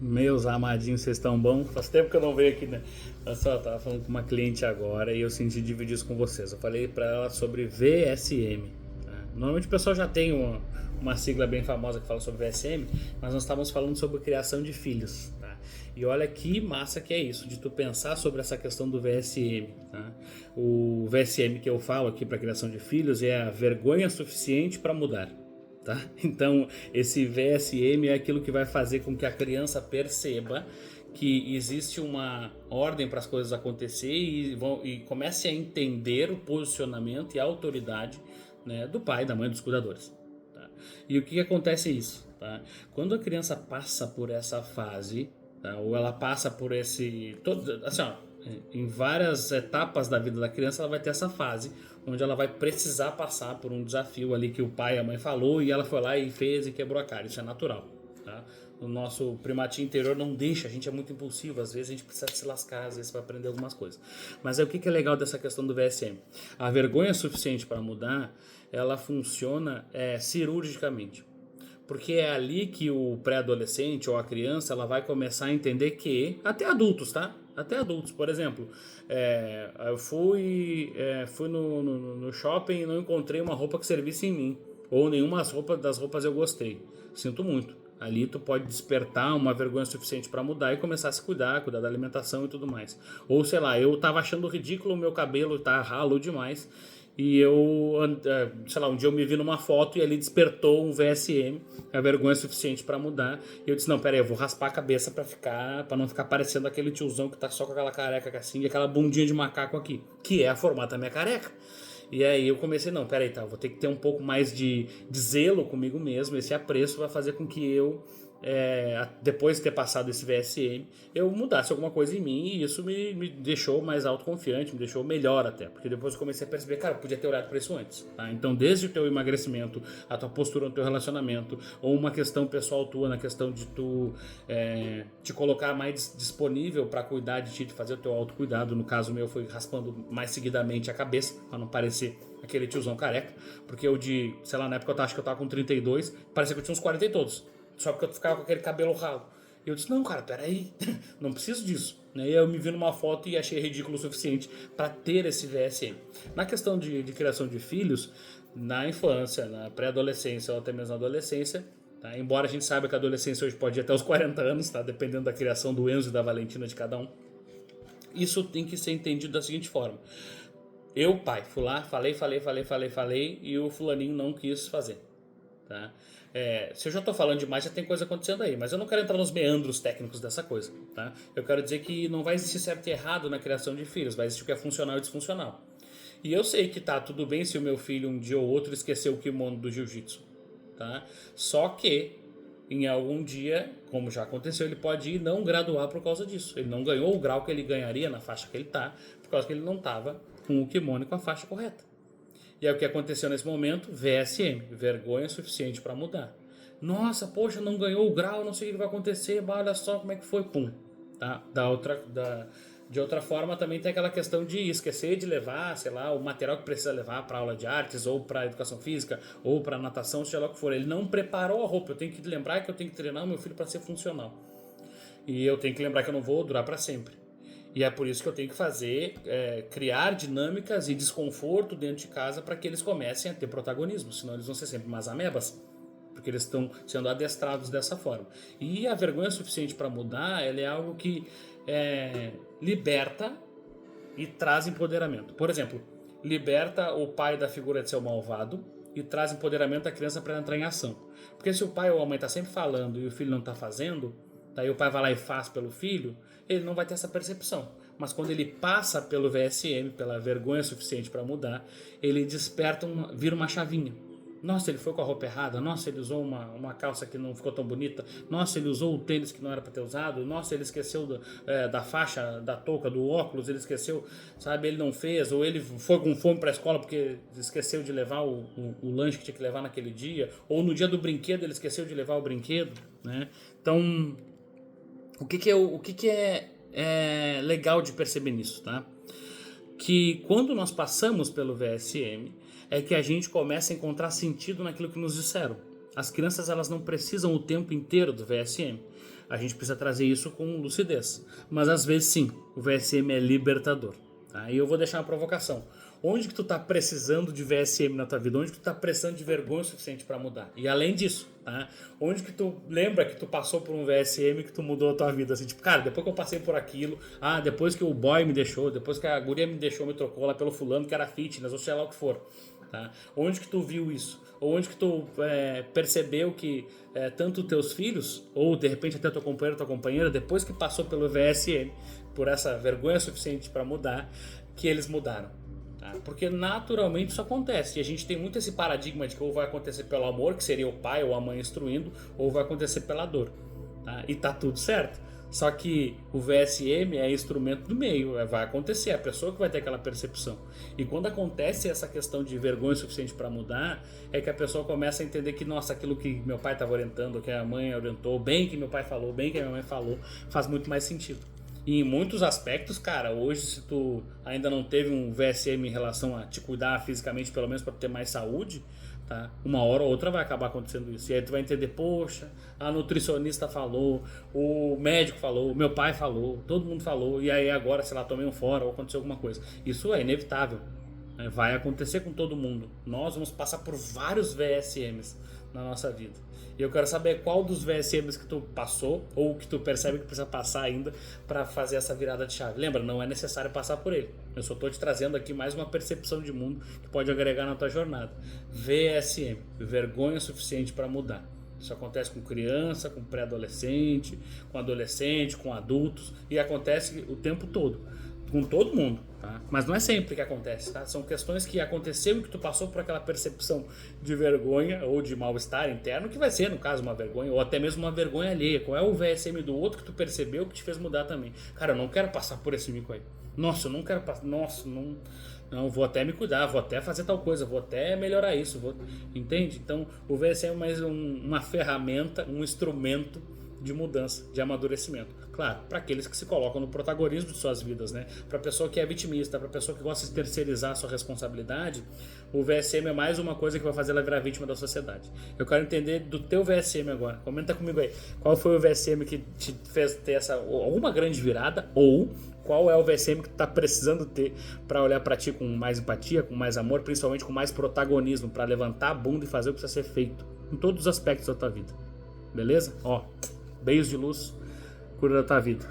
Meus amadinhos, vocês estão bom? Faz tempo que eu não venho aqui, né? Eu só tava falando com uma cliente agora e eu senti dividir isso com vocês. Eu falei pra ela sobre VSM. Tá? Normalmente o pessoal já tem uma sigla bem famosa que fala sobre VSM, mas nós estávamos falando sobre criação de filhos. Tá? E olha que massa que é isso, de tu pensar sobre essa questão do VSM. Tá? O VSM que eu falo aqui para criação de filhos é a vergonha suficiente para mudar. Tá? Então, esse VSM é aquilo que vai fazer com que a criança perceba que existe uma ordem para as coisas acontecer e comece a entender o posicionamento e a autoridade, né, do pai, da mãe, dos cuidadores. Tá? E o que acontece isso? Tá? Quando a criança passa por essa fase, tá, ou ela passa por assim, ó, em várias etapas da vida da criança, ela vai ter essa fase onde ela vai precisar passar por um desafio ali que o pai e a mãe falou e ela foi lá e fez e quebrou a cara. Isso é natural, tá? O nosso primatinho interior não deixa, a gente é muito impulsivo, às vezes a gente precisa se lascar, às vezes para aprender algumas coisas. Mas aí o que é legal dessa questão do VSM? A vergonha suficiente para mudar, ela funciona cirurgicamente. Porque é ali que o pré-adolescente ou a criança ela vai começar a entender que, até adultos, tá? Até adultos, por exemplo, eu fui no shopping e não encontrei uma roupa que servisse em mim, ou nenhuma das roupas eu gostei. Sinto muito. Ali tu pode despertar uma vergonha suficiente para mudar e começar a se cuidar da alimentação e tudo mais. Ou sei lá, eu tava achando ridículo o meu cabelo tá ralo demais. E eu, sei lá, um dia eu me vi numa foto e ali despertou um VSM, a vergonha suficiente para mudar. E eu disse, não, pera aí, eu vou raspar a cabeça para não ficar parecendo aquele tiozão que tá só com aquela careca assim, e aquela bundinha de macaco aqui, que é a formata da minha careca. E aí eu comecei, não, pera aí, tá, vou ter que ter um pouco mais de zelo comigo mesmo, esse apreço vai fazer com que eu, depois de ter passado esse VSM, eu mudasse alguma coisa em mim e isso me deixou mais autoconfiante, me deixou melhor até, porque depois eu comecei a perceber, cara, eu podia ter olhado para isso antes, tá? Então desde o teu emagrecimento, a tua postura no teu relacionamento, ou uma questão pessoal tua, na questão de tu te colocar mais disponível para cuidar de ti, de fazer o teu autocuidado, no caso meu foi raspando mais seguidamente a cabeça, para não parecer aquele tiozão careca, porque eu sei lá, na época eu acho que eu tava com 32, parecia que eu tinha uns 40 e todos. Só porque eu ficava com aquele cabelo ralo. E eu disse, não, cara, peraí, não preciso disso. E eu me vi numa foto e achei ridículo o suficiente para ter esse VSM. Na questão de criação de filhos, na infância, na pré-adolescência ou até mesmo na adolescência, tá? Embora a gente saiba que a adolescência hoje pode ir até os 40 anos, tá? Dependendo da criação do Enzo e da Valentina de cada um. Isso tem que ser entendido da seguinte forma. Eu, pai, fui lá, falei e o fulaninho não quis fazer. Tá? Se eu já estou falando demais, já tem coisa acontecendo aí, mas eu não quero entrar nos meandros técnicos dessa coisa. Tá? Eu quero dizer que não vai existir certo e errado na criação de filhos, vai existir o que é funcional e disfuncional. E eu sei que tá tudo bem se o meu filho um dia ou outro esqueceu o kimono do jiu-jitsu. Tá? Só que em algum dia, como já aconteceu, ele pode ir não graduar por causa disso. Ele não ganhou o grau que ele ganharia na faixa que ele tá, por causa que ele não estava com o kimono e com a faixa correta. E aí o que aconteceu nesse momento? VSM, vergonha suficiente para mudar. Nossa, poxa, não ganhou o grau, não sei o que vai acontecer, olha só como é que foi, pum. Tá? De outra forma, também tem aquela questão de esquecer de levar, sei lá, o material que precisa levar para aula de artes, ou para educação física, ou para natação, seja lá o que for. Ele não preparou a roupa, eu tenho que lembrar que eu tenho que treinar o meu filho para ser funcional. E eu tenho que lembrar que eu não vou durar para sempre. E é por isso que eu tenho que criar dinâmicas e desconforto dentro de casa para que eles comecem a ter protagonismo, senão eles vão ser sempre umas amebas, porque eles estão sendo adestrados dessa forma. E a vergonha suficiente para mudar, ela é algo que liberta e traz empoderamento. Por exemplo, liberta o pai da figura de ser o malvado e traz empoderamento da criança para entrar em ação. Porque se o pai ou a mãe está sempre falando e o filho não está fazendo, daí o pai vai lá e faz pelo filho, ele não vai ter essa percepção. Mas quando ele passa pelo VSM, pela vergonha suficiente para mudar, ele desperta, vira uma chavinha. Nossa, ele foi com a roupa errada. Nossa, ele usou uma calça que não ficou tão bonita. Nossa, ele usou o tênis que não era para ter usado. Nossa, ele esqueceu da faixa, da touca, do óculos. Ele esqueceu, sabe, ele não fez. Ou ele foi com fome para a escola porque esqueceu de levar o lanche que tinha que levar naquele dia. Ou no dia do brinquedo ele esqueceu de levar o brinquedo, né? Então, o que é legal de perceber nisso, tá? Que quando nós passamos pelo VSM, é que a gente começa a encontrar sentido naquilo que nos disseram. As crianças, elas não precisam o tempo inteiro do VSM. A gente precisa trazer isso com lucidez. Mas às vezes sim, o VSM é libertador. Tá? E eu vou deixar uma provocação. Onde que tu tá precisando de VSM na tua vida? Onde que tu tá precisando de vergonha suficiente para mudar? E além disso, tá? Onde que tu lembra que tu passou por um VSM que tu mudou a tua vida? Assim, tipo, cara, depois que eu passei por aquilo, depois que o boy me deixou, depois que a guria me deixou, me trocou lá pelo fulano que era fitness, ou sei lá o que for. Tá? Onde que tu viu isso? Ou onde que tu percebeu que tanto teus filhos, ou de repente até teu companheiro, tua companheira, depois que passou pelo VSM, por essa vergonha suficiente para mudar, que eles mudaram? Tá? Porque naturalmente isso acontece. E a gente tem muito esse paradigma de que ou vai acontecer pelo amor, que seria o pai ou a mãe instruindo, ou vai acontecer pela dor. Tá? E tá tudo certo. Só que o VSM é instrumento do meio, vai acontecer, é a pessoa que vai ter aquela percepção. E quando acontece essa questão de vergonha suficiente para mudar, é que a pessoa começa a entender que, nossa, aquilo que meu pai estava orientando, que a mãe orientou, bem que meu pai falou, bem que a minha mãe falou, faz muito mais sentido. E em muitos aspectos, cara, hoje se tu ainda não teve um VSM em relação a te cuidar fisicamente, pelo menos para ter mais saúde, tá? Uma hora ou outra vai acabar acontecendo isso. E aí tu vai entender, poxa, a nutricionista falou, o médico falou, o meu pai falou, todo mundo falou, e aí agora, sei lá, tomei um fora ou aconteceu alguma coisa. Isso é inevitável, né? Vai acontecer com todo mundo. Nós vamos passar por vários VSMs na nossa vida. E eu quero saber qual dos VSMs que tu passou ou que tu percebe que precisa passar ainda para fazer essa virada de chave. Lembra, não é necessário passar por ele. Eu só estou te trazendo aqui mais uma percepção de mundo que pode agregar na tua jornada. VSM, vergonha suficiente para mudar. Isso acontece com criança, com pré-adolescente, com adolescente, com adultos e acontece o tempo todo. Com todo mundo, tá? Mas não é sempre que acontece, tá? São questões que aconteceu e que tu passou por aquela percepção de vergonha ou de mal-estar interno, que vai ser, no caso, uma vergonha, ou até mesmo uma vergonha alheia. Qual é o VSM do outro que tu percebeu que te fez mudar também? Cara, eu não quero passar por esse mico aí. Nossa, eu não quero passar. Nossa, não, vou até me cuidar, vou até fazer tal coisa, vou até melhorar isso. Entende? Então, o VSM é mais uma ferramenta, um instrumento de mudança, de amadurecimento. Claro, para aqueles que se colocam no protagonismo de suas vidas, né? Para a pessoa que é vitimista, para a pessoa que gosta de terceirizar a sua responsabilidade, o VSM é mais uma coisa que vai fazer ela virar vítima da sociedade. Eu quero entender do teu VSM agora. Comenta comigo aí. Qual foi o VSM que te fez ter alguma grande virada, ou qual é o VSM que tu tá precisando ter para olhar para ti com mais empatia, com mais amor, principalmente com mais protagonismo, para levantar a bunda e fazer o que precisa ser feito em todos os aspectos da tua vida. Beleza? Ó, beijos de luz, cura da tua vida.